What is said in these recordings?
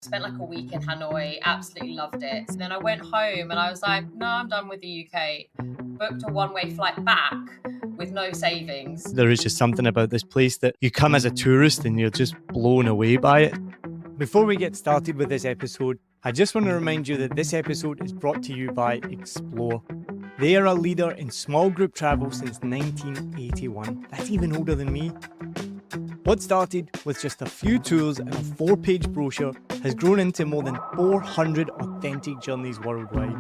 Spent like a week in Hanoi, absolutely loved it. And then I went home and I was like, no, I'm done with the UK. Booked a one-way flight back with no savings. There is just something about this place that you come as a tourist and you're just blown away by it. Before we get started with this episode, I just want to remind you that this episode is brought to you by Explore. They are a leader in small group travel since 1981. That's even older than me. What started with just a few tools and a 4-page brochure has grown into more than 400 authentic journeys worldwide.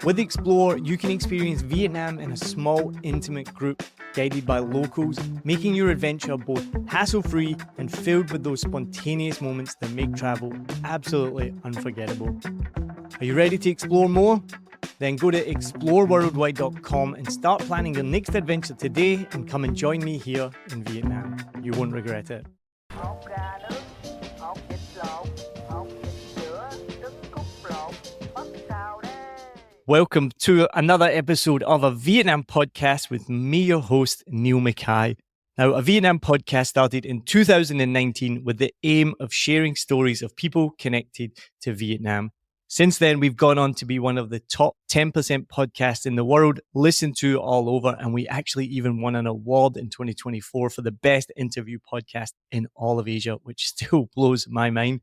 With Explore, you can experience Vietnam in a small, intimate group guided by locals, making your adventure both hassle-free and filled with those spontaneous moments that make travel absolutely unforgettable. Are you ready to explore more? Then go to exploreworldwide.com and start planning your next adventure today and come and join me here in Vietnam. You won't regret it. Welcome to another episode of a Vietnam podcast with me, your host, Niall Mackay. Now, a Vietnam podcast started in 2019 with the aim of sharing stories of people connected to Vietnam. Since then, we've gone on to be one of the top 10% podcasts in the world, listened to all over, and we actually even won an award in 2024 for the best interview podcast in all of Asia, which still blows my mind.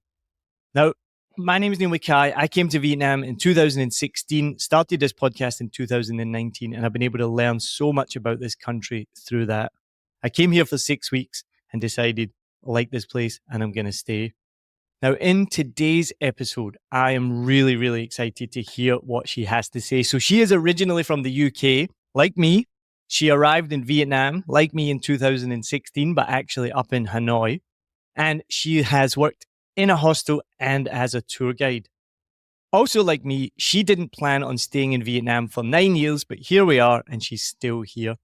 Now, my name is Niall Mackay. I came to Vietnam in 2016, started this podcast in 2019, and I've been able to learn so much about this country through that. I came here for 6 weeks and decided I like this place and I'm going to stay. Now, in today's episode, I am really excited to hear what she has to say. So she is originally from the UK, like me. She arrived in Vietnam, like me, in 2016, but actually up in Hanoi. And she has worked in a hostel and as a tour guide. Also, like me, she didn't plan on staying in Vietnam for 9 years, but here we are, and she's still here.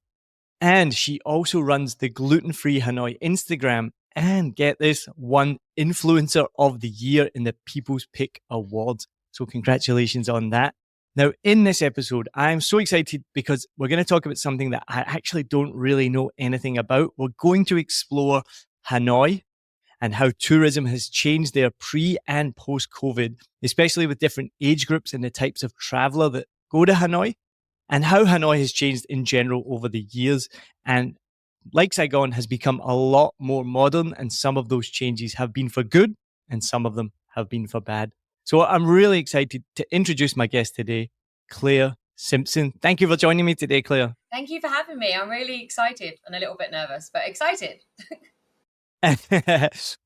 And she also runs the Gluten-Free Hanoi Instagram and, get this, won Influencer of the Year in the People's Pick Awards. So congratulations on that. Now, in this episode, I'm so excited because we're going to talk about something that I actually don't really know anything about. We're going to explore Hanoi and how tourism has changed there pre and post-COVID, especially with different age groups and the types of traveler that go to Hanoi, and how Hanoi has changed in general over the years. And like Saigon, has become a lot more modern, and some of those changes have been for good and some of them have been for bad. So I'm really excited to introduce my guest today, Klair Simpson. Thank you for joining me today, Klair. Thank you for having me. I'm really excited and a little bit nervous, but excited.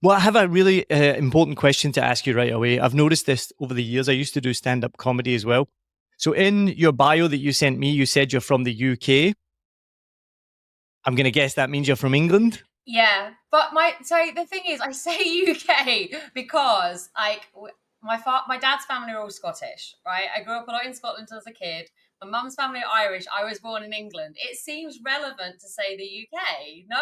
Well, I have a really important question to ask you right away. I've noticed this over the years. I used to do stand-up comedy as well. So in your bio that you sent me, you said you're from the UK. I'm going to guess that means you're from England? Yeah, but the thing is, I say UK because my dad's family are all Scottish, right? I grew up a lot in Scotland as a kid. My mum's family are Irish. I was born in England. It seems relevant to say the UK, no?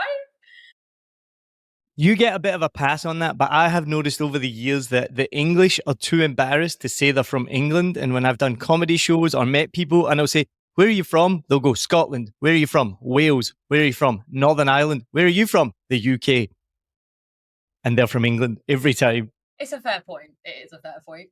You get a bit of a pass on that, but I have noticed over the years that the English are too embarrassed to say they're from England. And when I've done comedy shows or met people and I'll say, where are you from? They'll go, Scotland. Where are you from? Wales. Where are you from? Northern Ireland. Where are you from? The UK. And they're from England every time. It's a fair point. It is a fair point.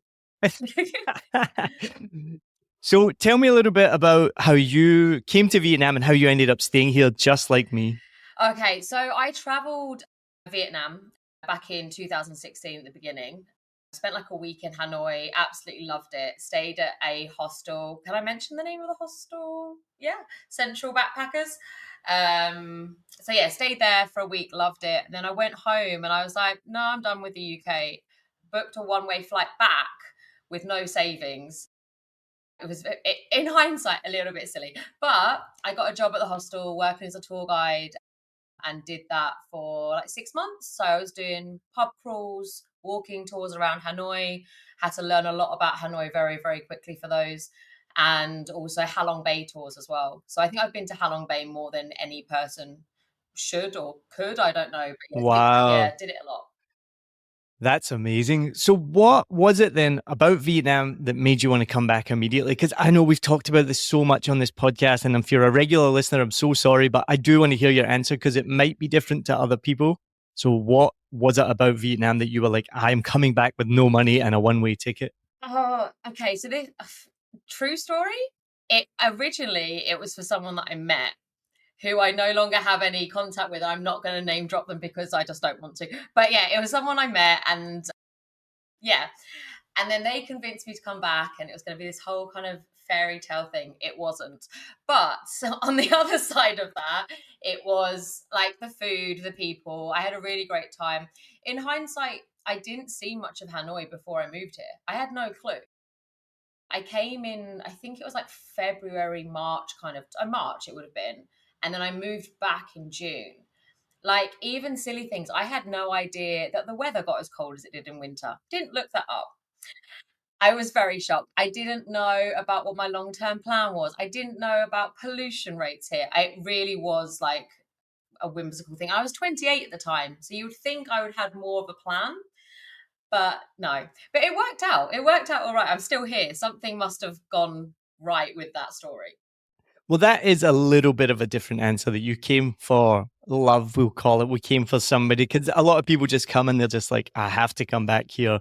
So tell me a little bit about how you came to Vietnam and how you ended up staying here just like me. Okay, so I travelled Vietnam back in 2016 at the beginning. Spent like a week in Hanoi, absolutely loved it. Stayed at a hostel. Can I mention the name of the hostel? Yeah, Central Backpackers. So yeah, stayed there for a week, loved it. And then I went home and I was like, no, I'm done with the UK. Booked a one-way flight back with no savings. It was, in hindsight, a little bit silly. But I got a job at the hostel working as a tour guide and did that for like 6 months. So I was doing pub crawls, walking tours around Hanoi, had to learn a lot about Hanoi very quickly for those, and also Halong Bay tours as well. So I think I've been to Halong Bay more than any person should or could, I don't know. But yeah, wow. Did it a lot. That's amazing. So what was it then about Vietnam that made you want to come back immediately? Because I know we've talked about this so much on this podcast, and if you're a regular listener, I'm so sorry, but I do want to hear your answer because it might be different to other people. So what was it about Vietnam that you were like, I'm coming back with no money and a one-way ticket? Oh, okay. So this true story. It originally it was for someone that I met who I no longer have any contact with. I'm not going to name drop them because I just don't want to. But yeah, it was someone I met, and yeah, and then they convinced me to come back, and it was going to be this whole kind of fairy tale thing. It wasn't. But on the other side of that, it was like the food, the people. I had a really great time. In hindsight, I didn't see much of Hanoi before I moved here. I had no clue. I came in, I think it was like February, March, kind of, March it would have been. And then I moved back in June. Like, even silly things, I had no idea that the weather got as cold as it did in winter. Didn't look that up. I was very shocked. I didn't know about what my long term plan was. I didn't know about pollution rates here. It really was like a whimsical thing. I was 28 at the time, so you would think I would have more of a plan, but no. But it worked out. It worked out all right. I'm still here. Something must have gone right with that story. Well, that is a little bit of a different answer that you came for love, we'll call it. We came for somebody because a lot of people just come and they're just like, I have to come back here.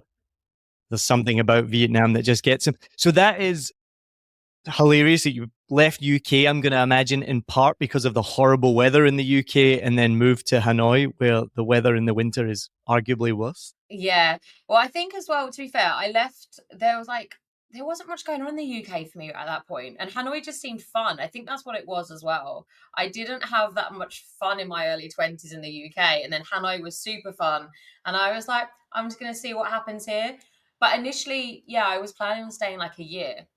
There's something about Vietnam that just gets them. So that is hilarious that you left UK, I'm going to imagine, in part because of the horrible weather in the UK and then moved to Hanoi where the weather in the winter is arguably worse. Yeah. Well, I think as well, to be fair, I left, there wasn't much going on in the UK for me at that point, and Hanoi just seemed fun. I think that's what it was as well. I didn't have that much fun in my early 20s in the UK, and then Hanoi was super fun. And I was like, I'm just going to see what happens here. But initially, yeah, I was planning on staying like a year,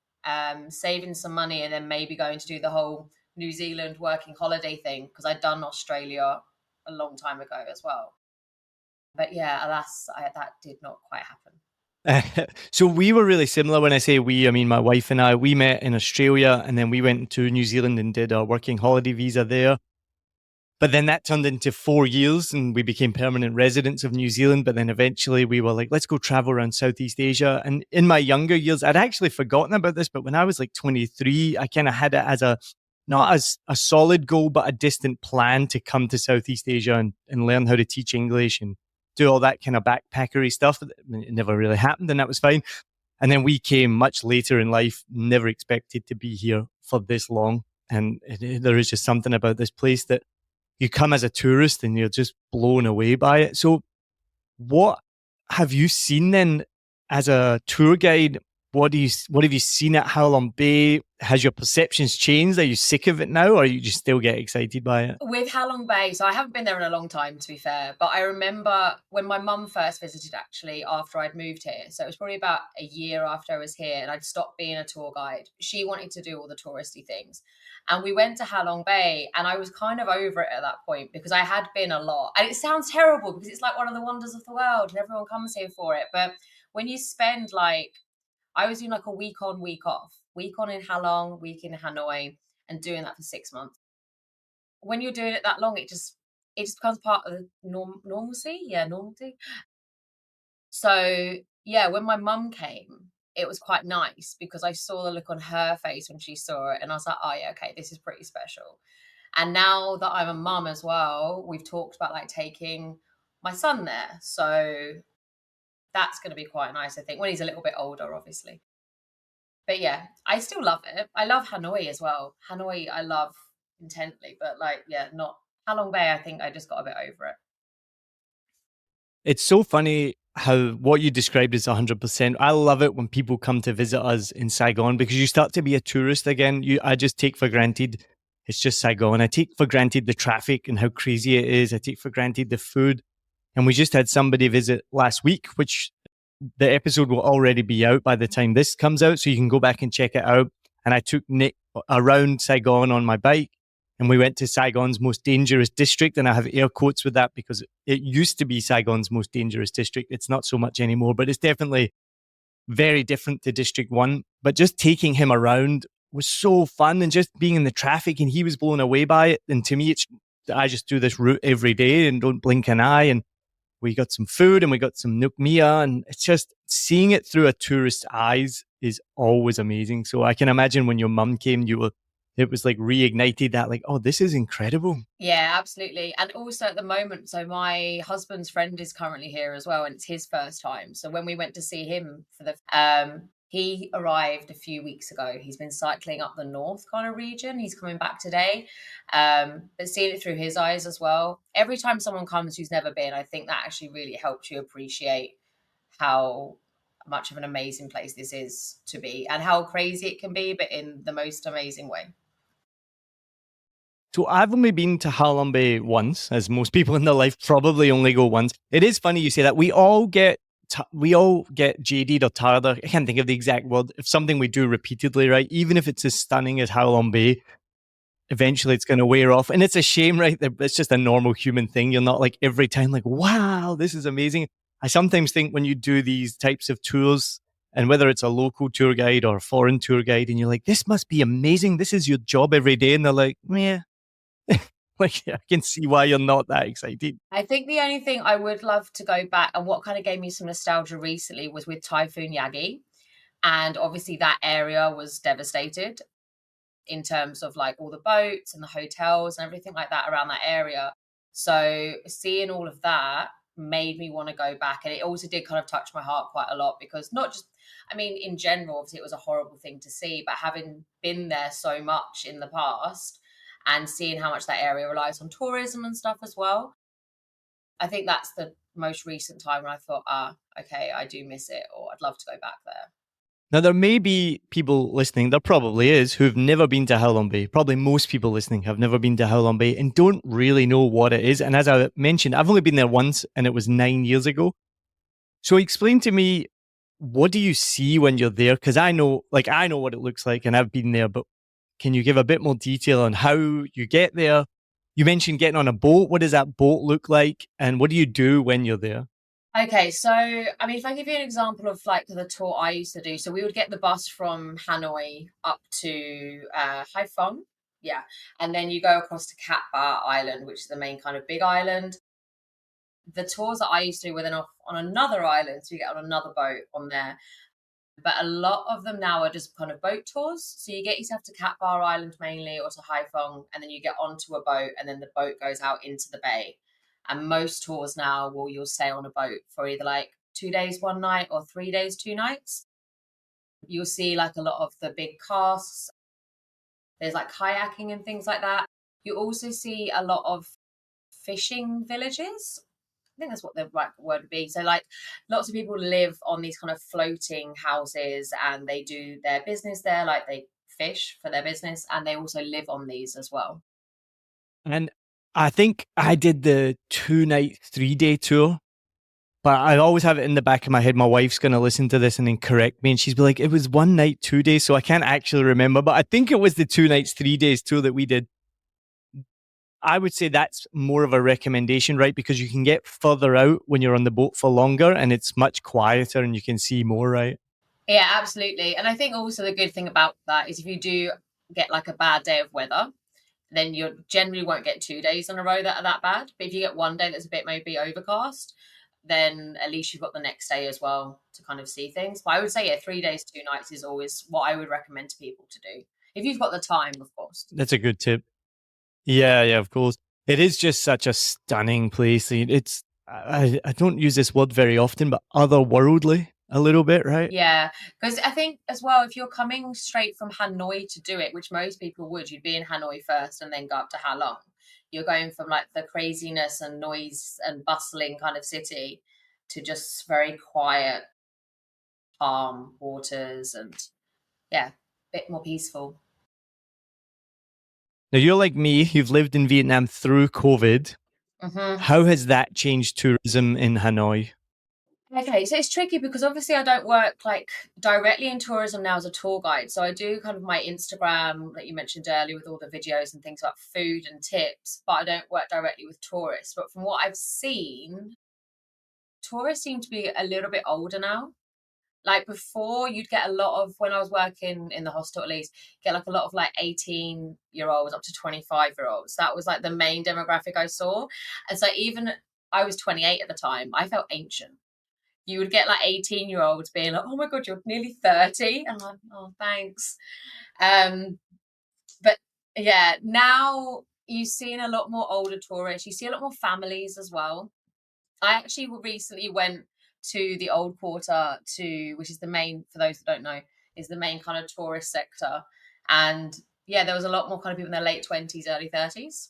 saving some money, and then maybe going to do the whole New Zealand working holiday thing because I'd done Australia a long time ago as well. But yeah, alas, that did not quite happen. So we were really similar. When I say we, I mean my wife and I. We met in Australia and then we went to New Zealand and did a working holiday visa there. But then that turned into 4 years and we became permanent residents of New Zealand. But then eventually we were like, let's go travel around Southeast Asia. And in my younger years, I'd actually forgotten about this. But when I was like 23, I kind of had it as not as a solid goal, but a distant plan to come to Southeast Asia and learn how to teach English and do all that kind of backpackery stuff. It never really happened and that was fine. And then we came much later in life, never expected to be here for this long. And there is just something about this place that you come as a tourist and you're just blown away by it. So what have you seen then as a tour guide? What have you seen at Halong Bay? Has your perceptions changed? Are you sick of it now or you just still get excited by it? With Halong Bay, so I haven't been there in a long time, to be fair, but I remember when my mum first visited, actually, after I'd moved here. So it was probably about a year after I was here and I'd stopped being a tour guide. She wanted to do all the touristy things. And we went to Halong Bay and I was kind of over it at that point because I had been a lot. And it sounds terrible because it's like one of the wonders of the world and everyone comes here for it. But when you spend I was doing like a week on, week off, week on in Halong, week in Hanoi, and doing that for 6 months. When you're doing it that long, it just becomes part of the normalcy. Yeah, normalcy. So yeah, when my mum came, it was quite nice because I saw the look on her face when she saw it, and I was like, oh yeah, okay, this is pretty special. And now that I'm a mum as well, we've talked about like taking my son there. So that's going to be quite nice, I think, when he's a little bit older, obviously. But yeah, I still love it. I love Hanoi as well. Hanoi, I love intently, but like, yeah, not Halong Bay. I think I just got a bit over it. It's so funny how what you described is 100%. I love it when people come to visit us in Saigon because you start to be a tourist again. I just take for granted it's just Saigon. I take for granted the traffic and how crazy it is. I take for granted the food. And we just had somebody visit last week, which the episode will already be out by the time this comes out. So you can go back and check it out. And I took Nick around Saigon on my bike and we went to Saigon's most dangerous district. And I have air quotes with that because it used to be Saigon's most dangerous district. It's not so much anymore, but it's definitely very different to District 1. But just taking him around was so fun and just being in the traffic and he was blown away by it. And to me, I just do this route every day and don't blink an eye. And we got some food and we got some Nuc Mia, and it's just seeing it through a tourist's eyes is always amazing. So I can imagine when your mum came, you were it was like reignited that, like, oh, this is incredible. Yeah, absolutely. And also at the moment, so my husband's friend is currently here as well, and it's his first time. So when we went to see him for he arrived a few weeks ago. He's been cycling up the north kind of region. He's coming back today. But seeing it through his eyes as well. Every time someone comes who's never been, I think that actually really helps you appreciate how much of an amazing place this is to be and how crazy it can be, but in the most amazing way. So I've only been to Halong Bay once, as most people in their life probably only go once. It is funny you say that. We all get jaded or tired. I can't think of the exact word. If something we do repeatedly, right, even if it's as stunning as Halong Bay, eventually it's going to wear off. And it's a shame, right? It's just a normal human thing. You're not like every time like, wow, this is amazing. I sometimes think when you do these types of tours, and whether it's a local tour guide or a foreign tour guide, and you're like, this must be amazing. This is your job every day. And they're like, yeah. Like, I can see why you're not that excited. I think the only thing I would love to go back and what kind of gave me some nostalgia recently was with Typhoon Yagi. And obviously that area was devastated in terms of like all the boats and the hotels and everything like that around that area. So seeing all of that made me want to go back. And it also did kind of touch my heart quite a lot because not just, I mean, in general, obviously it was a horrible thing to see, but having been there so much in the past and seeing how much that area relies on tourism and stuff as well, I think that's the most recent time when I thought, okay, I do miss it, or I'd love to go back there. Now, there may be people listening, there probably is, who've never been to Halong Bay. Probably most people listening have never been to Halong Bay and don't really know what it is. And as I mentioned, I've only been there once and it was 9 years ago. So explain to me, what do you see when you're there? Because I know what it looks like and I've been there, but can you give a bit more detail on how you get there? You mentioned getting on a boat. What does that boat look like? And what do you do when you're there? Okay, so I meat, if I give you an example of like the tour I used to do, so we would get the bus from Hanoi up to Haiphong, yeah, and then you go across to Cat Ba Island, which is the main kind of big island. The tours that I used to do were then off on another island, so you get on another boat on there. But a lot of them now are just kind of boat tours. So you get yourself to Cat Ba Island mainly or to Haiphong, and then you get onto a boat, and then the boat goes out into the bay. And most tours now you'll stay on a boat for either like 2 days, 1 night, or 3 days, 2 nights. You'll see like a lot of the big casks. There's like kayaking and things like that. You also see a lot of fishing villages. I think that's what the right word would be. So like lots of people live on these kind of floating houses and they do their business there, like they fish for their business and they also live on these as well. And I think I did the 2-night, 3-day tour, but I always have it in the back of my head. My wife's going to listen to this and then correct me. And she's be like, it was 1 night, 2 days. So I can't actually remember, but I think it was the 2 nights, 3 days tour that we did. I would say that's more of a recommendation, right? Because you can get further out when you're on the boat for longer and it's much quieter and you can see more, right? Yeah, absolutely. And I think also the good thing about that is if you do get like a bad day of weather, then you generally won't get 2 days in a row that are that bad. But if you get one day that's a bit maybe overcast, then at least you've got the next day as well to kind of see things. But I would say, 3 days, 2 nights is always what I would recommend to people to do. If you've got the time, of course. That's a good tip. Yeah, of course. It is just such a stunning place. It's I don't use this word very often, but otherworldly a little bit, right? Yeah, because I think as well, if you're coming straight from Hanoi to do it, which most people would, you'd be in Hanoi first and then go up to Halong. You're going from like the craziness and noise and bustling kind of city to just very quiet, calm waters and yeah, a bit more peaceful. Now, you're like me, you've lived in Vietnam through COVID. Mm-hmm. How has that changed tourism in Hanoi? Okay, so it's tricky because obviously I don't work like directly in tourism now as a tour guide. So I do kind of my Instagram that you mentioned earlier with all the videos and things about food and tips, but I don't work directly with tourists. But from what I've seen, tourists seem to be a little bit older now. Like before, you'd get a lot of, when I was working in the hostel at least, get like a lot of like 18-year-olds up to 25-year-olds. That was like the main demographic I saw. And so even I was 28 at the time, I felt ancient. You would get like 18-year-olds being like, oh my God, you're nearly 30. And I'm like, oh, thanks. But Yeah, now you've seen a lot more older tourists. You see a lot more families as well. I actually recently went to the Old Quarter which is the main, for those that don't know, is the main kind of tourist sector. And yeah, there was a lot more kind of people in their late 20s, early 30s.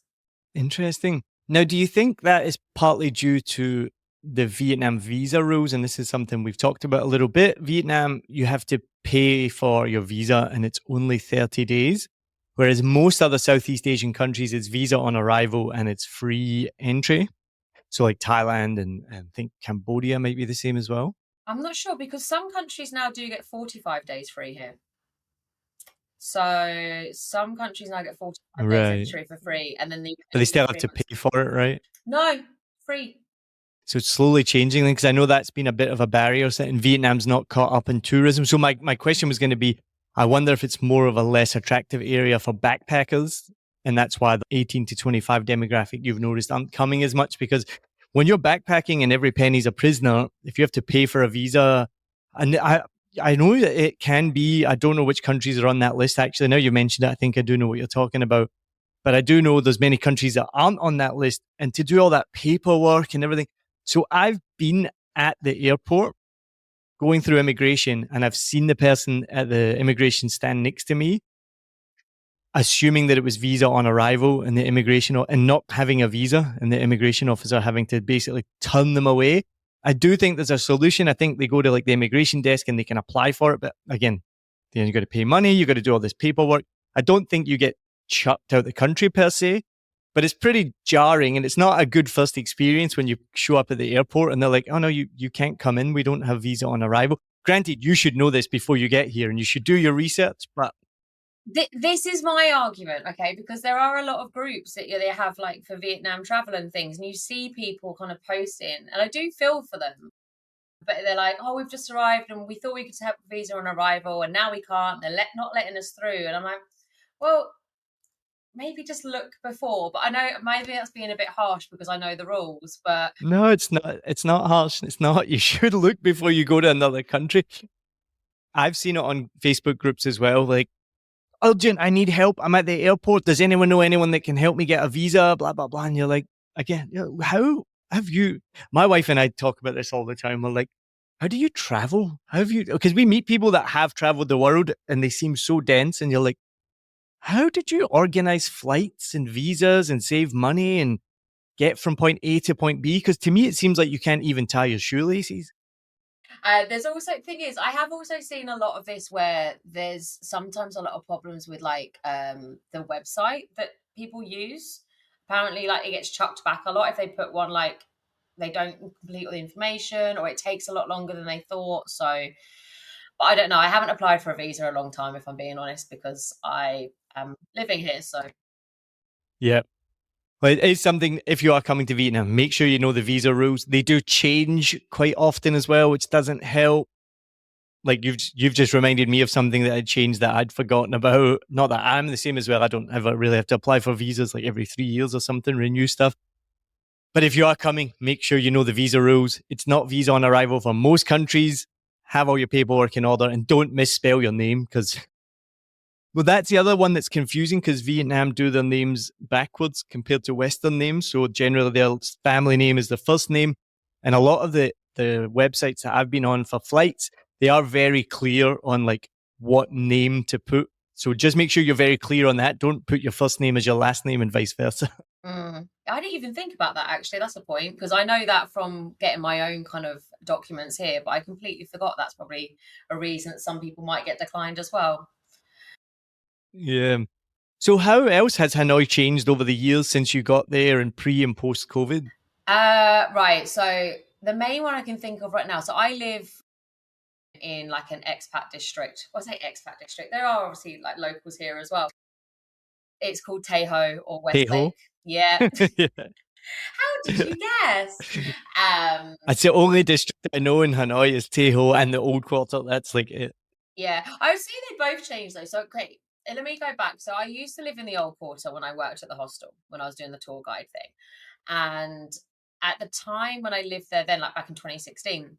Interesting. Now, do you think that is partly due to the Vietnam visa rules? And this is something we've talked about a little bit. Vietnam, you have to pay for your visa and it's only 30 days. Whereas most other Southeast Asian countries, it's visa on arrival and it's free entry. So, like Thailand and I think Cambodia might be the same as well. I'm not sure because some countries now do get 45 days free here. So some countries now get 45 days Right. entry for free, and then But they still have 3 to months. pay for it, right? No, free. So it's slowly changing because I know that's been a bit of a barrier. So in Vietnam's not caught up in tourism. So my question was going to be, I wonder if it's more of a less attractive area for backpackers. And that's why the 18 to 25 demographic you've noticed aren't coming as much because when you're backpacking and every penny's a prisoner, if you have to pay for a visa, and I know that it can be, I don't know which countries are on that list actually. Now you mentioned it, I think I do know what you're talking about. But I do know there's many countries that aren't on that list. And to do all that paperwork and everything, so I've been at the airport going through immigration and I've seen the person at the immigration stand next to me, assuming that it was visa on arrival and the immigration and not having a visa and the immigration officer having to basically turn them away. I do think there's a solution. I think they go to like the immigration desk and they can apply for it. But again, then you got to pay money. You got to do all this paperwork. I don't think you get chucked out the country per se, but it's pretty jarring and it's not a good first experience when you show up at the airport and they're like, oh no, you can't come in. We don't have visa on arrival. Granted, you should know this before you get here and you should do your research, but This is my argument, okay? Because there are a lot of groups that they have like for Vietnam travel and things, and you see people kind of posting, and I do feel for them. But they're like, "Oh, we've just arrived, and we thought we could have a visa on arrival, and now we can't. They're not letting us through." And I'm like, "Well, maybe just look before." But I know maybe that's being a bit harsh because I know the rules. But no, it's not. It's not harsh. It's not. You should look before you go to another country. I've seen it on Facebook groups as well. Like, urgent, I need help. I'm at the airport. Does anyone know anyone that can help me get a visa? Blah, blah, blah. And you're like, again, how have you? My wife and I talk about this all the time. We're like, how do you travel? How have you? Because we meet people that have traveled the world and they seem so dense. And you're like, how did you organize flights and visas and save money and get from point A to point B? Because to me, it seems like you can't even tie your shoelaces. there's also thing is, I have also seen a lot of this where there's sometimes a lot of problems with like the website that people use. Apparently, like it gets chucked back a lot if they put one like they don't complete all the information or it takes a lot longer than they thought. So, but I don't know. I haven't applied for a visa a long time, if I'm being honest, because I am living here. So Yeah. Well, it is something, if you are coming to Vietnam, make sure you know the visa rules. They do change quite often as well, which doesn't help. Like you've just reminded me of something that I'd changed that I'd forgotten about. Not that I'm the same as well. I don't ever really have to apply for visas like every 3 years or something, renew stuff. But if you are coming, make sure you know the visa rules. It's not visa on arrival for most countries. Have all your paperwork in order and don't misspell your name because well, that's the other one that's confusing because Vietnam do their names backwards compared to Western names. So generally, their family name is the first name, and a lot of the websites that I've been on for flights, they are very clear on like what name to put. So just make sure you're very clear on that. Don't put your first name as your last name and vice versa. I didn't even think about that actually. That's a point because I know that from getting my own kind of documents here, but I completely forgot that's probably a reason that some people might get declined as well. Yeah. So how else has Hanoi changed over the years since you got there and pre and post COVID? Right. So the main one I can think of right now. So I live in like an expat district. Well, I say expat district. There are obviously like locals here as well. It's called Teho or Teho. Westlake. Yeah. Yeah. How did you guess? It's the only district I know in Hanoi is Teho and the Old Quarter. That's like it. Yeah, I would say they both changed though. So great. Let me go back. So I used to live in the old quarter when I worked at the hostel when I was doing the tour guide thing. And at the time when I lived there, then like back in 2016,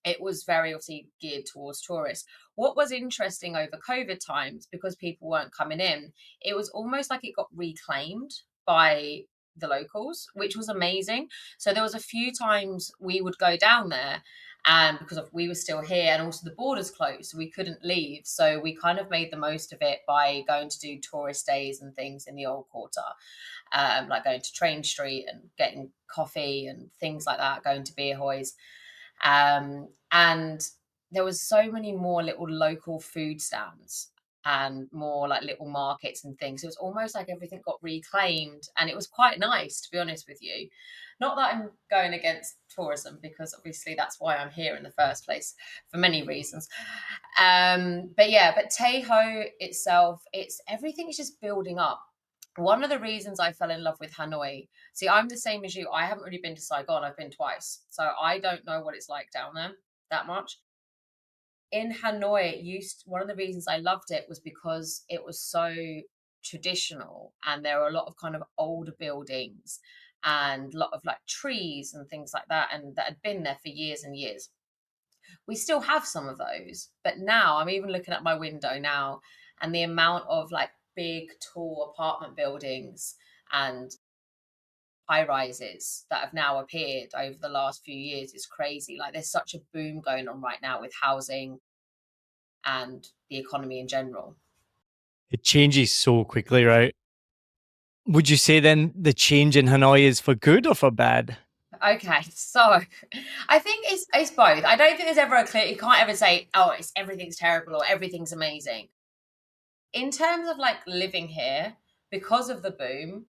It was very obviously geared towards tourists. What was interesting over COVID times, because people weren't coming in, it was almost like it got reclaimed by the locals, which was amazing. So there was a few times we would go down there, and because we were still here and also the borders closed, so we couldn't leave. So we kind of made the most of it by going to do tourist days and things in the old quarter, like going to Train Street and getting coffee and things like that, going to Bia Hoi's. And there was so many more little local food stands and more like little markets and things. It was almost like everything got reclaimed, and it was quite nice, to be honest with you. Not that I'm going against tourism, because obviously that's why I'm here in the first place for many reasons. But yeah, but Teho itself, it's everything is just building up. One of the reasons I fell in love with Hanoi, see, I'm the same as you. I haven't really been to Saigon. I've been twice. So I don't know what it's like down there that much. In Hanoi, one of the reasons I loved it was because it was so traditional, and there were a lot of kind of older buildings and a lot of like trees and things like that, and that had been there for years and years. We still have some of those, but now I'm even looking at my window now, and the amount of like big, tall apartment buildings and high rises that have now appeared over the last few years is crazy. Like, there's such a boom going on right now with housing and the economy in general. It changes so quickly, right? Would you say then the change in Hanoi is for good or for bad? Okay, so I think it's both. I don't think there's ever a clear. You can't ever say, oh, it's everything's terrible or everything's amazing. In terms of like living here, because of the boom,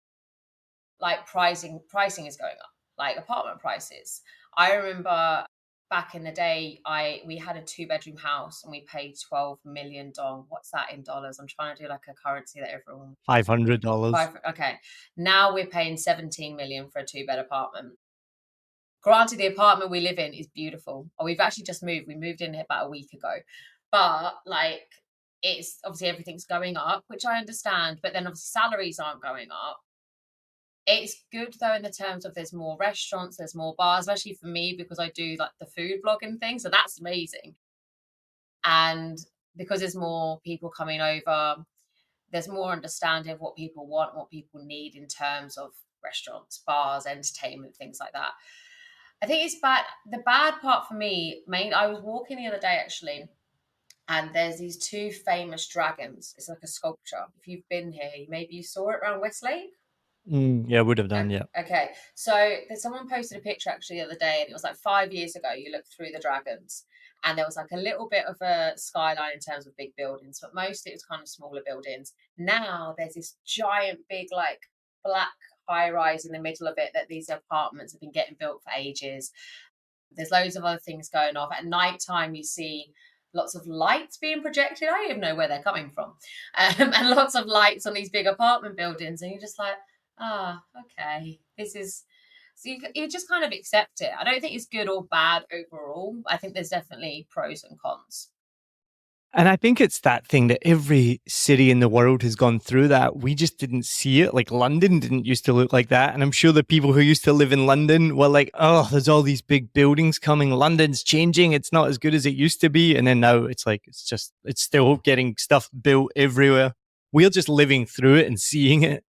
like pricing is going up, like apartment prices. I remember back in the day, we had a 2-bedroom house and we paid 12 million dong. What's that in dollars? I'm trying to do like a currency that everyone. $500. Okay, now we're paying 17 million for a 2-bed apartment. Granted, the apartment we live in is beautiful. Oh, we've actually just moved. We moved in here about a week ago, but like, it's obviously everything's going up, which I understand. But then obviously salaries aren't going up. It's good though in the terms of there's more restaurants, there's more bars, especially for me because I do like the food blogging thing. So that's amazing. And because there's more people coming over, there's more understanding of what people want, what people need in terms of restaurants, bars, entertainment, things like that. I think it's bad. The bad part for me, I was walking the other day actually, and there's these two famous dragons. It's like a sculpture. If you've been here, maybe you saw it around Westlake. Yeah, would have done, yeah. Okay, so someone posted a picture actually the other day, and it was like 5 years ago. You looked through the dragons, and there was like a little bit of a skyline in terms of big buildings, but mostly it was kind of smaller buildings. Now there's this giant, big, like black high rise in the middle of it that these apartments have been getting built for ages. There's loads of other things going off. At night time, you see lots of lights being projected. I don't even know where they're coming from, and lots of lights on these big apartment buildings, and you're just like, okay, this is. So you just kind of accept it. I don't think it's good or bad overall. I think there's definitely pros and cons. And I think it's that thing that every city in the world has gone through that. We just didn't see it. Like London didn't used to look like that. And I'm sure the people who used to live in London were like, oh, there's all these big buildings coming. London's changing. It's not as good as it used to be. And then now it's like, it's still getting stuff built everywhere. We're just living through it and seeing it.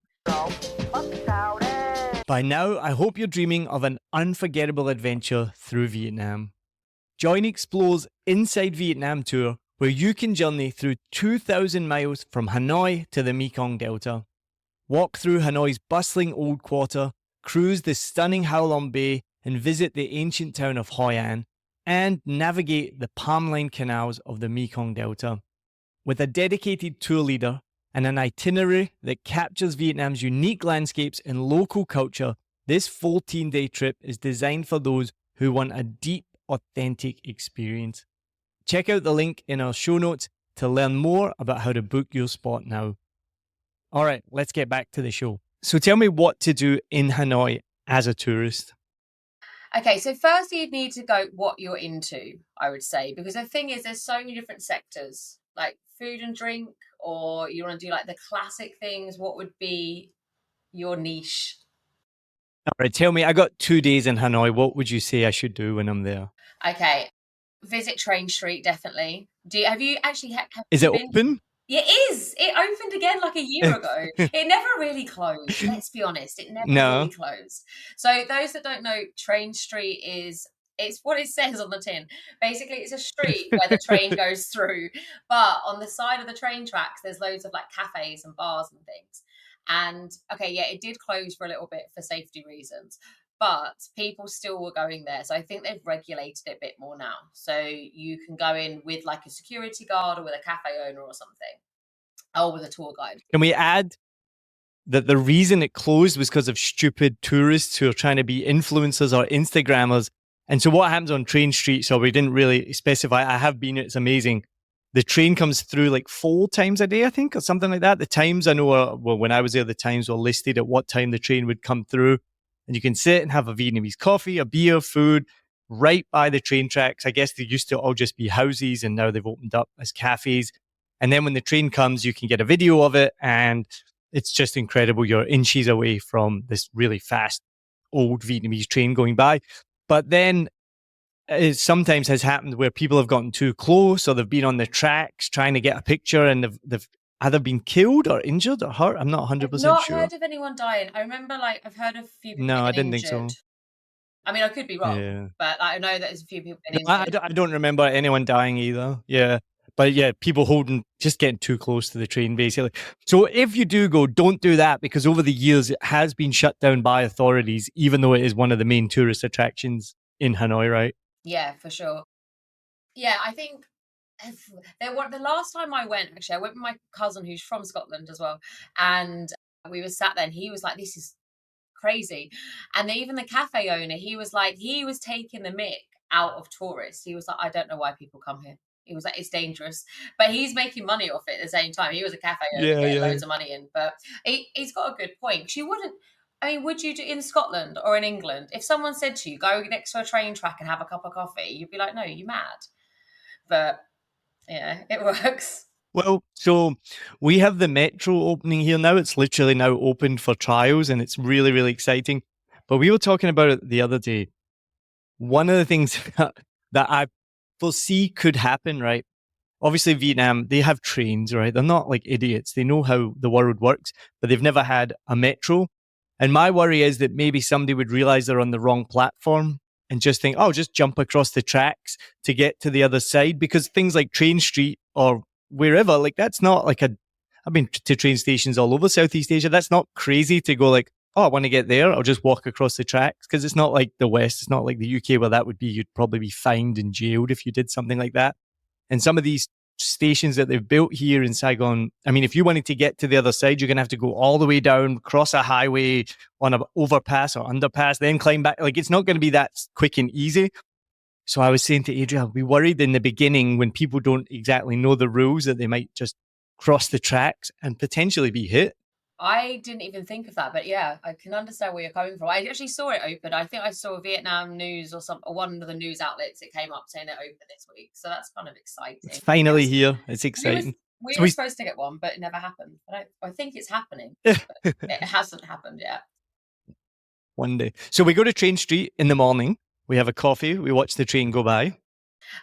By now, I hope you're dreaming of an unforgettable adventure through Vietnam. Join Explore's Inside Vietnam tour, where you can journey through 2,000 miles from Hanoi to the Mekong Delta. Walk through Hanoi's bustling old quarter, cruise the stunning Halong Bay, and visit the ancient town of Hoi An, and navigate the palm-lined canals of the Mekong Delta. With a dedicated tour leader and an itinerary that captures Vietnam's unique landscapes and local culture, this 14-day trip is designed for those who want a deep, authentic experience. Check out the link in our show notes to learn more about how to book your spot now. All right, let's get back to the show. So tell me what to do in Hanoi as a tourist. Okay, so first you'd need to go what you're into, I would say, because the thing is there's so many different sectors, like food and drink, or you want to do like the classic things. What would be your niche? All right, tell me, I got 2 days in Hanoi. What would you say I should do when I'm there? Okay, Visit Train Street, definitely. Have you actually have Is you it been? open? It is. It opened again like a year ago. It never really closed. Let's be honest. It never really No. closed. So those that don't know, Train Street it's what it says on the tin. Basically, it's a street where the train goes through, but on the side of the train tracks, there's loads of like cafes and bars and things. And okay, yeah, it did close for a little bit for safety reasons, but people still were going there. So I think they've regulated it a bit more now. So you can go in with like a security guard or with a cafe owner or something, or with a tour guide. Can we add that the reason it closed was because of stupid tourists who are trying to be influencers or Instagrammers? And so what happens on Train Street, so we didn't really specify, I have been, it's amazing. The train comes through like 4 times a day, I think, or something like that. The times I know are, well, when I was there, the times were listed at what time the train would come through. And you can sit and have a Vietnamese coffee, a beer, food, right by the train tracks. I guess they used to all just be houses and now they've opened up as cafes. And then when the train comes, you can get a video of it. And it's just incredible. You're inches away from this really fast old Vietnamese train going by. But then it sometimes has happened where people have gotten too close or they've been on the tracks trying to get a picture and they've either been killed or injured or hurt. I'm not I've 100% not sure. heard of anyone dying. I remember, like, I've heard of a few people No, I getting didn't think injured. so. I mean, I could be wrong, Yeah. but I know that there's a few people getting I injured. don't remember anyone dying either. Yeah. But yeah, people just getting too close to the train, basically. So if you do go, don't do that because over the years, it has been shut down by authorities, even though it is one of the main tourist attractions in Hanoi, right? Yeah, for sure. Yeah, I think the last time I went, actually, I went with my cousin who's from Scotland as well. And we were sat there and he was like, this is crazy. And even the cafe owner, he was like, he was taking the mick out of tourists. He was like, I don't know why people come here. He was like, it's dangerous, but he's making money off it at the same time. He was a cafe owner Yeah, getting yeah. loads of money in, but he's got a good point. She wouldn't. I mean, would you do in Scotland or in England? If someone said to you, go next to a train track and have a cup of coffee, you'd be like, no, you mad. But yeah, it works. Well, so we have the metro opening here now. It's literally now opened for trials and it's really, really exciting. But we were talking about it the other day. One of the things that I foresee could happen, right? Obviously, Vietnam, they have trains, right? They're not like idiots. They know how the world works, but they've never had a metro. And my worry is that maybe somebody would realize they're on the wrong platform and just think, oh, just jump across the tracks to get to the other side. Because things like Train Street or wherever, like that's not like I've been to train stations all over Southeast Asia. That's not crazy to go like, oh, I want to get there. I'll just walk across the tracks. Because it's not like the West. It's not like the UK where that would be, you'd probably be fined and jailed if you did something like that. And some of these stations that they've built here in Saigon, I mean, if you wanted to get to the other side, you're going to have to go all the way down, cross a highway on an overpass or underpass, then climb back. Like, it's not going to be that quick and easy. So I was saying to Adrian, I'll be worried in the beginning when people don't exactly know the rules that they might just cross the tracks and potentially be hit. I didn't even think of that, but yeah, I can understand where you're coming from. I actually saw it open. I think I saw Vietnam News or one of the news outlets. It came up saying it opened this week, so that's kind of exciting. It's finally here. It's exciting. We were supposed to get one, but it never happened. I think it's happening. But it hasn't happened yet. One day. So we go to Train Street in the morning. We have a coffee. We watch the train go by.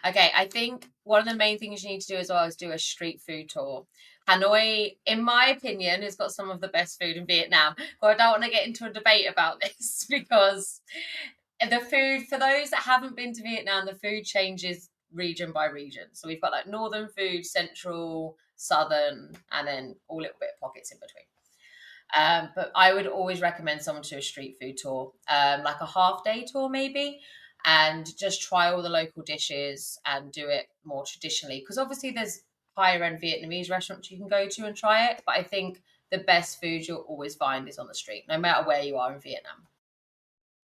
Okay, I think one of the main things you need to do as well is do a street food tour. Hanoi, in my opinion, has got some of the best food in Vietnam. But I don't want to get into a debate about this because the food, for those that haven't been to Vietnam, the food changes region by region. So we've got like northern food, central, southern, and then all little bit of pockets in between. But I would always recommend someone to do a street food tour, like a half day tour maybe, and just try all the local dishes and do it more traditionally. Because obviously there's higher end Vietnamese restaurants you can go to and try it. But I think the best food you'll always find is on the street, no matter where you are in Vietnam.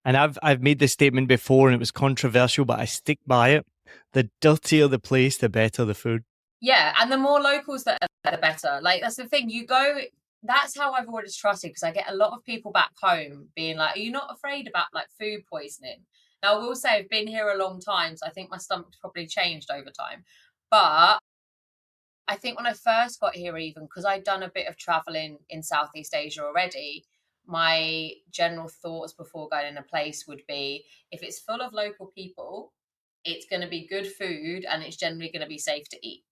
And I've made this statement before and it was controversial, but I stick by it. The dirtier the place, the better the food. Yeah, and the more locals that are, the better. Like, that's the thing. You go, that's how I've always trusted, because I get a lot of people back home being like, are you not afraid about like food poisoning? Now, I will say I've been here a long time, so I think my stomach's probably changed over time. But I think when I first got here, even because I'd done a bit of traveling in Southeast Asia already, my general thoughts before going in a place would be, if it's full of local people, it's going to be good food and it's generally going to be safe to eat.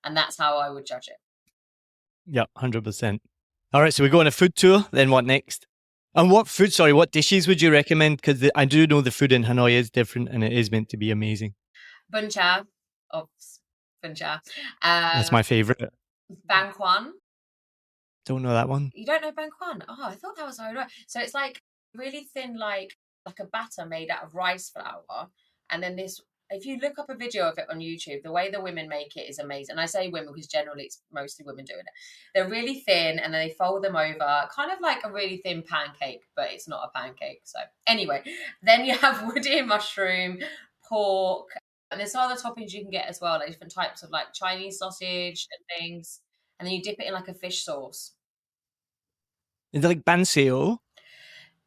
And that's how I would judge it. Yeah, 100%. All right, so we go on a food tour. Then what next? And what dishes would you recommend? Because I do know the food in Hanoi is different and it is meant to be amazing. Bun cha, bun cha. That's my favorite. Bang Kwan. Don't know that one. You don't know Bang Kwan? Oh, I thought that was right. So it's like really thin, like a batter made out of rice flour. And then this, if you look up a video of it on YouTube, the way the women make it is amazing. And I say women because generally it's mostly women doing it. They're really thin and then they fold them over, kind of like a really thin pancake, but it's not a pancake. So anyway, then you have woody mushroom, pork, and there's other toppings you can get as well, like different types of like Chinese sausage and things. And then you dip it in like a fish sauce. Is it like banseo?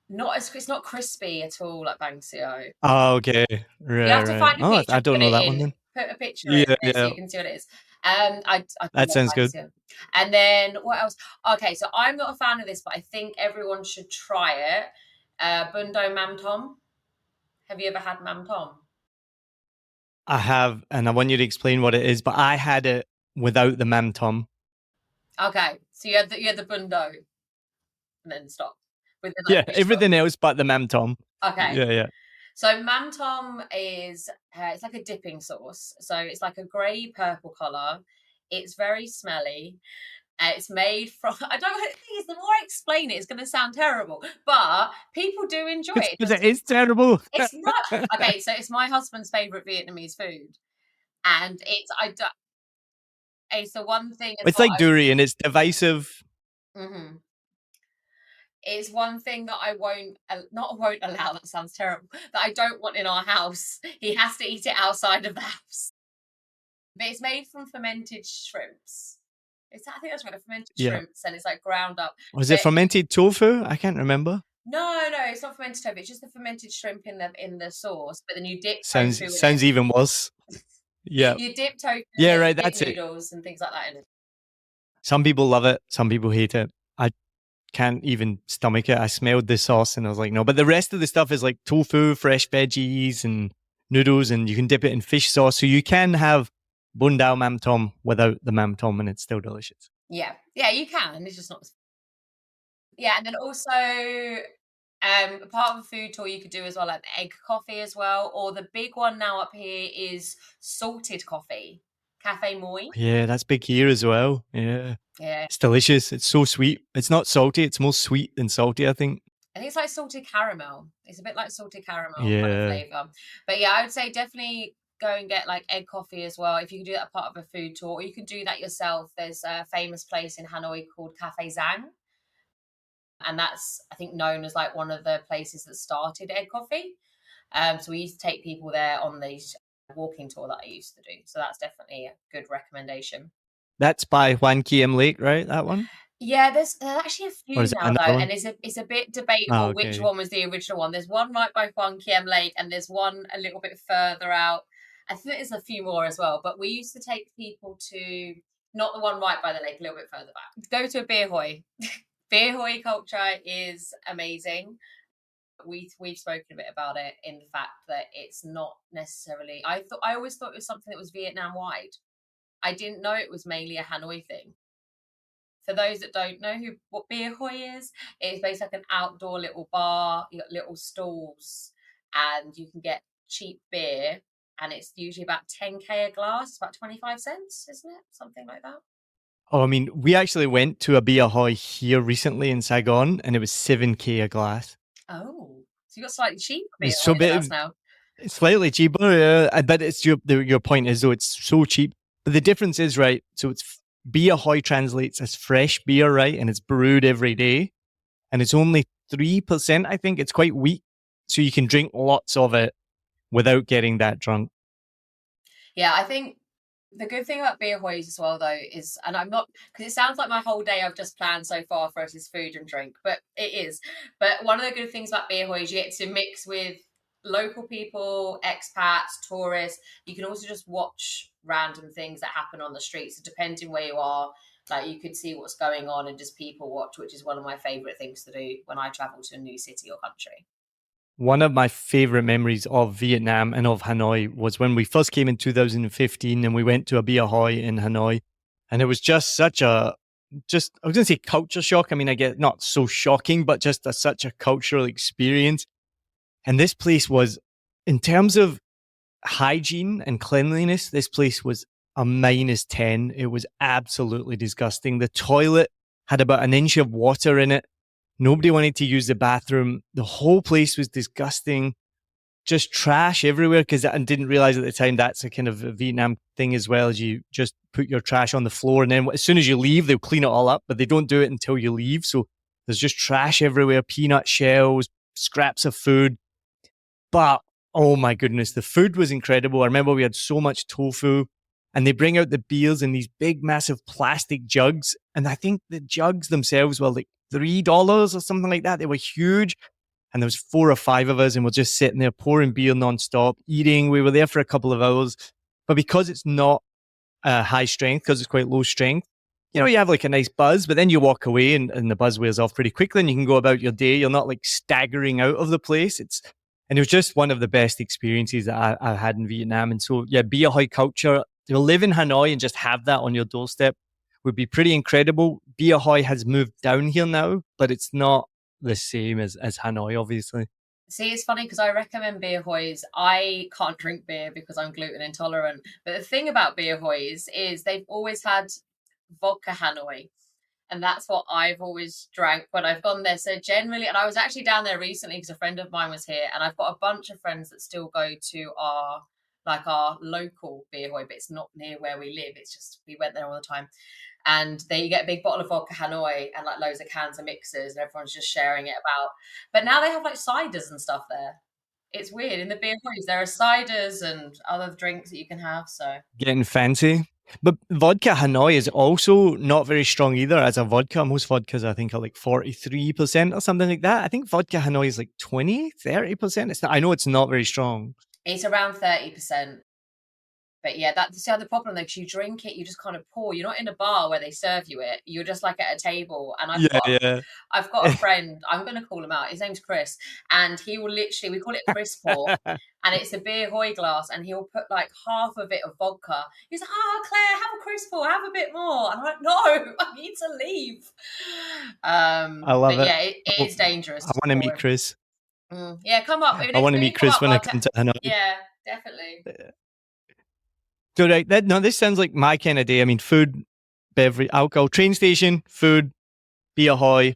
It's not crispy at all like Bangsio. Oh, okay. You have to Right. find a Oh, picture, I don't put know it that one in, then. put a picture in Yeah, there so yeah. you can see what it is. I do That love sounds good. Bangsio. And then what else? Okay, so I'm not a fan of this, but I think everyone should try it. Bundo Mam Tom. Have you ever had Mam Tom? I have, and I want you to explain what it is, but I had it without the mam tom. Okay, so you had the Bundo, and then stop with the Yeah, fish everything sauce. else but the mam tom. Okay. Yeah. So Mam Tom is it's like a dipping sauce. So it's like a grey purple colour. It's very smelly. It's made from I don't know. The more I explain it, it's going to sound terrible, but people do enjoy it. Because it is terrible. It's not okay. So it's my husband's favorite Vietnamese food, and it's the one thing as It's well. like durian. It's divisive. Mm-hmm. It's one thing that I won't allow. That sounds terrible. That I don't want in our house. He has to eat it outside of the house. But it's made from fermented shrimps. I think that's right, fermented Yeah. shrimps, and it's like ground up. Was it fermented tofu? I can't remember. No, it's not fermented tofu. It's just the fermented shrimp in the sauce. But then you dip Sounds tofu in it. even worse. Yeah. You dip tofu in Yeah, it, right. you dip That's it. noodles and things like that in it. Some people love it. Some people hate it. I can't even stomach it. I smelled the sauce and I was like, no. But the rest of the stuff is like tofu, fresh veggies, and noodles, and you can dip it in fish sauce. So you can have bun dao mam tom without the mam tom, and it's still delicious. Yeah, you can. It's just not. Yeah, and then also, part of a food tour you could do as well, like the egg coffee as well, or the big one now up here is salted coffee, Cafe Moi. Yeah, that's big here as well. Yeah. It's delicious. It's so sweet. It's not salty. It's more sweet than salty, I think. I think it's like salted caramel. It's a bit like salted caramel kind Yeah. of flavour. But yeah, I would say definitely go and get like egg coffee as well. If you can do that part of a food tour, or you can do that yourself. There's a famous place in Hanoi called Cafe Zhang. And that's, I think, known as like one of the places that started egg coffee. So we used to take people there on these walking tour that I used to do. So that's definitely a good recommendation. That's by Huan Kiem Lake, right? That one? Yeah, there's actually a few now though, one? and it's a bit debatable which one was the original one. There's one right by Huang Kiem Lake, and there's one a little bit further out. I think there's a few more as well, but we used to take people to not the one right by the lake, a little bit further back. Go to a Bia Hoi. Bia Hoi culture is amazing. We've spoken a bit about it in the fact that it's not necessarily. I always thought it was something that was Vietnam wide. I didn't know it was mainly a Hanoi thing. For those that don't know what Bia Hoi is, it's basically like an outdoor little bar. You got little stalls, and you can get cheap beer, and it's usually about 10k a glass. It's about 25 cents, isn't it? Something like that. Oh, I mean, we actually went to a Bia Hoi here recently in Saigon, and it was 7k a glass. Oh, so you got slightly cheaper beer So now. It's slightly cheaper, but it's your point is though it's so cheap. But the difference is, right, so it's Bia Hoi translates as fresh beer, right? And it's brewed every day. And it's only 3%, I think. It's quite weak. So you can drink lots of it without getting that drunk. Yeah, I think the good thing about Bia Hoi as well, though, is, and I'm not, because it sounds like my whole day I've just planned so far for us is food and drink, but it is. But one of the good things about Bia Hoi is you get to mix with local people, expats, tourists. You can also just watch random things that happen on the streets. So depending where you are, like you could see what's going on and just people watch, which is one of my favourite things to do when I travel to a new city or country. One of my favorite memories of Vietnam and of Hanoi was when we first came in 2015 and we went to a Bia Hoi in Hanoi. And it was just such a, I was going to say culture shock. I mean, I get not so shocking, but just such a cultural experience. And this place was, in terms of hygiene and cleanliness, this place was a -10. It was absolutely disgusting. The toilet had about an inch of water in it. Nobody wanted to use the bathroom. The whole place was disgusting. Just trash everywhere, because I didn't realize at the time that's a kind of a Vietnam thing as well, as you just put your trash on the floor and then as soon as you leave, they'll clean it all up, but they don't do it until you leave. So there's just trash everywhere, peanut shells, scraps of food. But oh my goodness, the food was incredible. I remember we had so much tofu, and they bring out the beers in these big, massive plastic jugs. And I think the jugs themselves were like $3 or something like that. They were huge. And there was 4 or 5 of us, and we're just sitting there pouring beer nonstop, eating. We were there for a couple of hours. But because it's not high strength, because it's quite low strength, you have like a nice buzz, but then you walk away and the buzz wears off pretty quickly and you can go about your day. You're not like staggering out of the place. And it was just one of the best experiences that I had in Vietnam. And so, yeah, Bia Hoi culture, to live in Hanoi and just have that on your doorstep would be pretty incredible. Bia Hoi has moved down here now, but it's not the same as Hanoi, obviously. See, it's funny because I recommend Bia Hois. I can't drink beer because I'm gluten intolerant. But the thing about Bia Hois is they've always had vodka Hanoi. And that's what I've always drank when I've gone there. So generally, and I was actually down there recently because a friend of mine was here, and I've got a bunch of friends that still go to our local Bia Hoi, but it's not near where we live. It's just we went there all the time. And there you get a big bottle of vodka Hanoi and like loads of cans of mixers, and everyone's just sharing it about. But now they have like ciders and stuff there. It's weird. In the Bia Hois, there are ciders and other drinks that you can have. So Getting fancy. But vodka Hanoi is also not very strong either as a vodka. Most vodkas, I think, are like 43% or something like that. I think vodka Hanoi is like 20, 30%. I know it's not very strong. it's around 30%. But yeah, that's the other problem though, because you drink it, you just kind of pour. You're not in a bar where they serve you it. You're just like at a table. And Yeah. I've got a friend, I'm gonna call him out. His name's Chris. And he will literally, we call it Chris pour, and it's a Bia Hoi glass, and he'll put like half of it of vodka. He's like, Claire, have a Chris pour, have a bit more. And I'm like, no, I need to leave. I love it. Yeah, it is dangerous. I want to meet Chris. Yeah, come up. I want to meet Chris when I come to Hanoi. Yeah, definitely. So right, this sounds like my kind of day. I mean, food, beverage, alcohol, train station, food, Bia Hoi.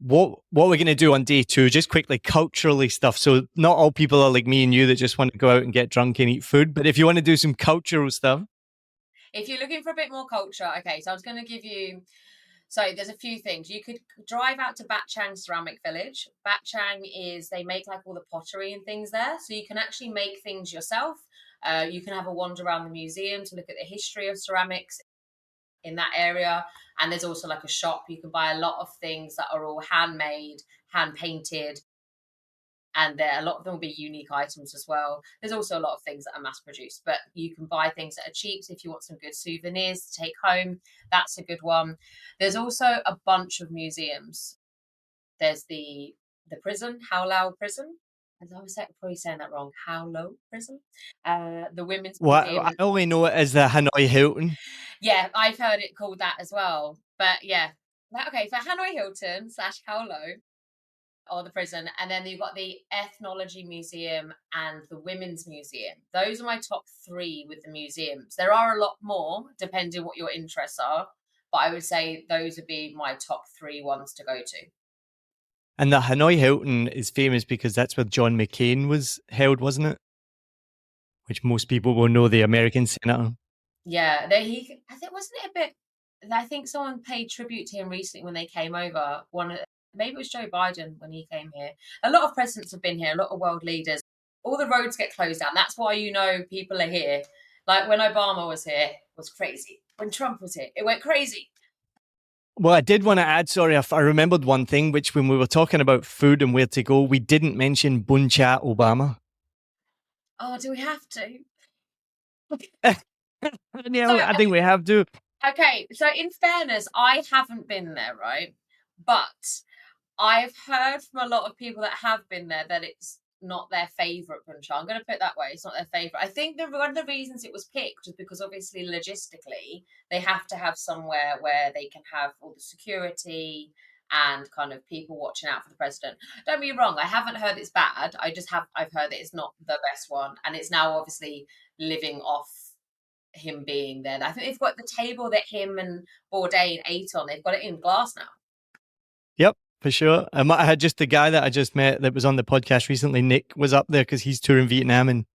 What we're going to do on day 2, just quickly, culturally stuff. So not all people are like me and you that just want to go out and get drunk and eat food. But if you want to do some cultural stuff. If you're looking for a bit more culture, okay, so I was going to give you, so there's a few things. You could drive out to Bat Chang Ceramic Village. Bat Chang is, they make like all the pottery and things there. So you can actually make things yourself. You can have a wander around the museum to look at the history of ceramics in that area. And there's also like a shop. You can buy a lot of things that are all handmade, hand painted. And a lot of them will be unique items as well. There's also a lot of things that are mass produced, but you can buy things that are cheap. So if you want some good souvenirs to take home, that's a good one. There's also a bunch of museums. There's the prison, Halong prison. I was probably saying that wrong. Halong prison. The women's museum. I only know it as the Hanoi Hilton. Yeah, I've heard it called that as well. But yeah, okay, for Hanoi Hilton / Halong, or the prison, and then you've got the Ethnology Museum and the Women's Museum. Those are my top 3 with the museums. There are a lot more depending what your interests are, but I would say those would be my top 3 ones to go to. And the Hanoi Hilton is famous because that's where John McCain was held, wasn't it? Which most people will know, the American senator. Yeah, I think wasn't it a bit. I think someone paid tribute to him recently when they came over. Maybe it was Joe Biden when he came here. A lot of presidents have been here, a lot of world leaders. All the roads get closed down. That's why people are here. Like when Obama was here, it was crazy. When Trump was here, it went crazy. Well, I did want to add, sorry, I remembered one thing, which when we were talking about food and where to go, we didn't mention Bun Cha Obama. Oh, do we have to? Yeah, so, I think we have to. Okay, so in fairness, I haven't been there, right? But I've heard from a lot of people that have been there that it's not their favorite bun cha. I'm going to put it that way. It's not their favorite. I think one of the reasons it was picked was because obviously logistically they have to have somewhere where they can have all the security and kind of people watching out for the president. Don't be wrong, I haven't heard it's bad. I've heard that it's not the best one, and it's now obviously living off him being there. I think they've got the table that him and Bourdain ate on. They've got it in glass now. Yep, for sure. I had just the guy that I just met that was on the podcast recently, Nick, was up there because he's touring Vietnam, and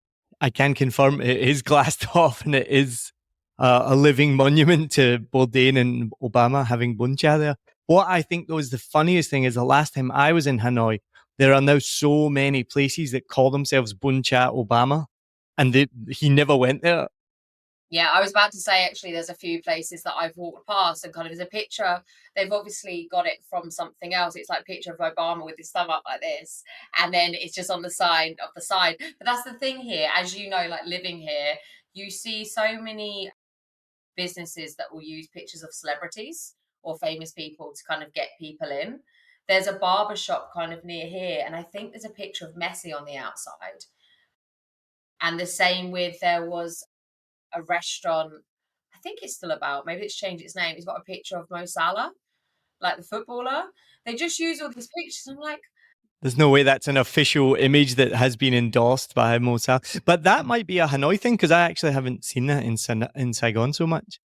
I can confirm it is glassed off, and it is a living monument to Bourdain and Obama having bun cha there. What I think though is the funniest thing is the last time I was in Hanoi, there are now so many places that call themselves Bun Cha Obama, and he never went there. Yeah, I was about to say, actually, there's a few places that I've walked past and kind of there's a picture. They've obviously got it from something else. It's like a picture of Obama with his thumb up like this. And then it's just on the side of the side. But that's the thing here, as you know, like living here, you see so many businesses that will use pictures of celebrities or famous people to kind of get people in. There's a barber shop kind of near here, and I think there's a picture of Messi on the outside. And the same with, there was a restaurant, I think it's still about, maybe it's changed its name. It's got a picture of Mo Salah, like the footballer. They just use all these pictures. I'm like, there's no way that's an official image that has been endorsed by Mo Salah. But that might be a Hanoi thing, because I actually haven't seen that in Saigon so much.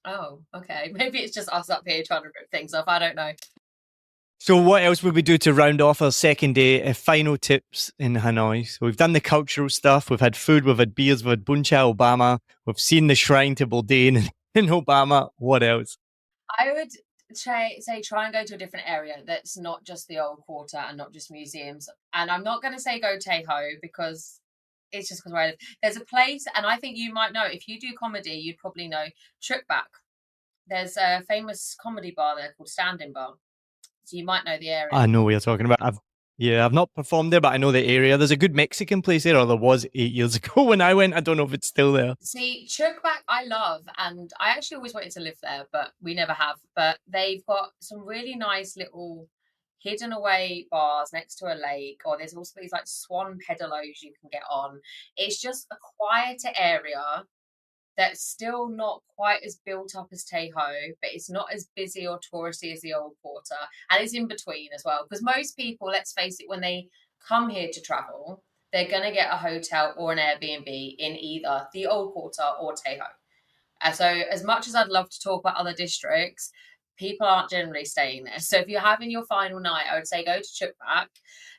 Oh, okay. Maybe it's just us up here trying to rip things off. I don't know. So what else would we do to round off our second day? Final tips in Hanoi. So we've done the cultural stuff. We've had food. We've had beers. We've had Bun Cha Obama. We've seen the shrine to Bourdain and Obama. What else? I would say try and go to a different area that's not just the old quarter and not just museums. And I'm not going to say go Tay Ho, because it's just because where I live. There's a place, and I think you might know, if you do comedy, you'd probably know Truk Bak. There's a famous comedy bar there called Standing Bar. So you might know the area. I know what you're talking about. I've not performed there, but I know the area. There's a good Mexican place there, or there was 8 years ago when I went. I don't know if it's still there. See, Truk Bak I love, and I actually always wanted to live there, but we never have. But they've got some really nice little hidden away bars next to a lake, or there's also these like swan pedalos you can get on. It's just a quieter area that's still not quite as built up as Tay Ho, but it's not as busy or touristy as the old quarter. And it's in between as well. Because most people, let's face it, when they come here to travel, they're going to get a hotel or an Airbnb in either the old quarter or Tay Ho. And so as much as I'd love to talk about other districts, people aren't generally staying there. So if you're having your final night, I would say go to Truk Bak.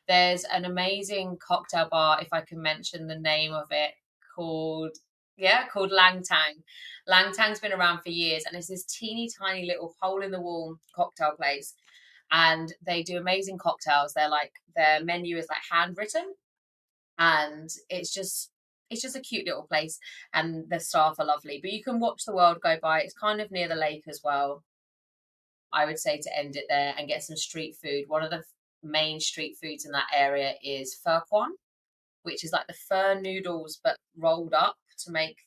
There's an amazing cocktail bar, if I can mention the name of it, called Lang Tang. Lang Tang's been around for years, and it's this teeny tiny little hole in the wall cocktail place, and they do amazing cocktails. Their menu is like handwritten, and it's just a cute little place, and the staff are lovely. But you can watch the world go by. It's kind of near the lake as well. I would say to end it there and get some street food. One of the main street foods in that area is pho quan, which is like the pho noodles but rolled up to make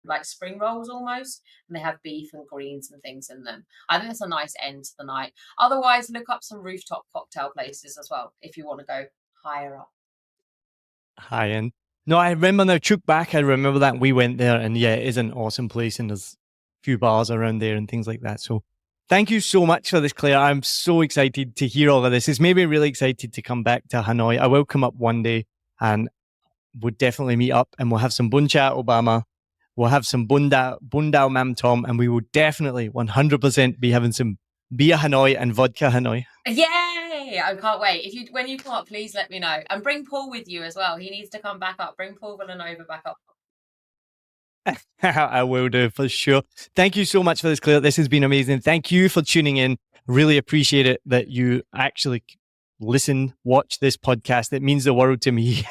like spring rolls almost, and they have beef and greens and things in them. I think that's a nice end to the night. Otherwise, look up some rooftop cocktail places as well if you want to go higher up. High end. No, I remember now Truk Bak. I remember that we went there, and yeah, it is an awesome place, and there's a few bars around there and things like that. So thank you so much for this, Klair. I'm so excited to hear all of this. It's made me really excited to come back to Hanoi. I will come up one day, and we'll definitely meet up, and we'll have some Bun Cha Obama. We'll have some Bun Dao Mam Tom, and we will definitely 100% be having some Bia Hanoi and vodka Hanoi. Yay! I can't wait. When you come up, please let me know. And bring Paul with you as well. He needs to come back up. Bring Paul Villanova back up. I will do, for sure. Thank you so much for this, Klair. This has been amazing. Thank you for tuning in. Really appreciate it that you actually listen, watch this podcast. It means the world to me.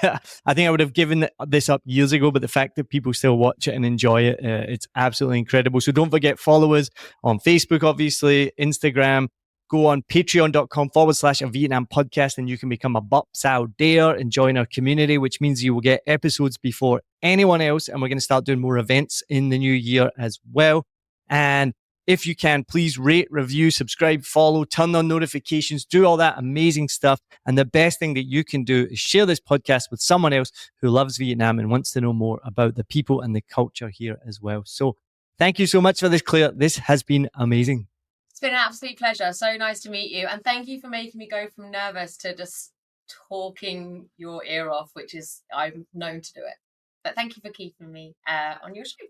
I think I would have given this up years ago, but the fact that people still watch it and enjoy it, it's absolutely incredible. So don't forget, follow us on Facebook, obviously, Instagram. Go on patreon.com/a Vietnam podcast, and you can become a Bop Sao Dare and join our community, which means you will get episodes before anyone else. And we're going to start doing more events in the new year as well. And If you can, please rate, review, subscribe, follow, turn on notifications, do all that amazing stuff. And the best thing that you can do is share this podcast with someone else who loves Vietnam and wants to know more about the people and the culture here as well. So thank you so much for this, Klair. This has been amazing. It's been an absolute pleasure. So nice to meet you. And thank you for making me go from nervous to just talking your ear off, which is, I'm known to do it. But thank you for keeping me on your show.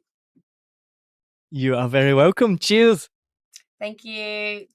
You are very welcome. Cheers. Thank you.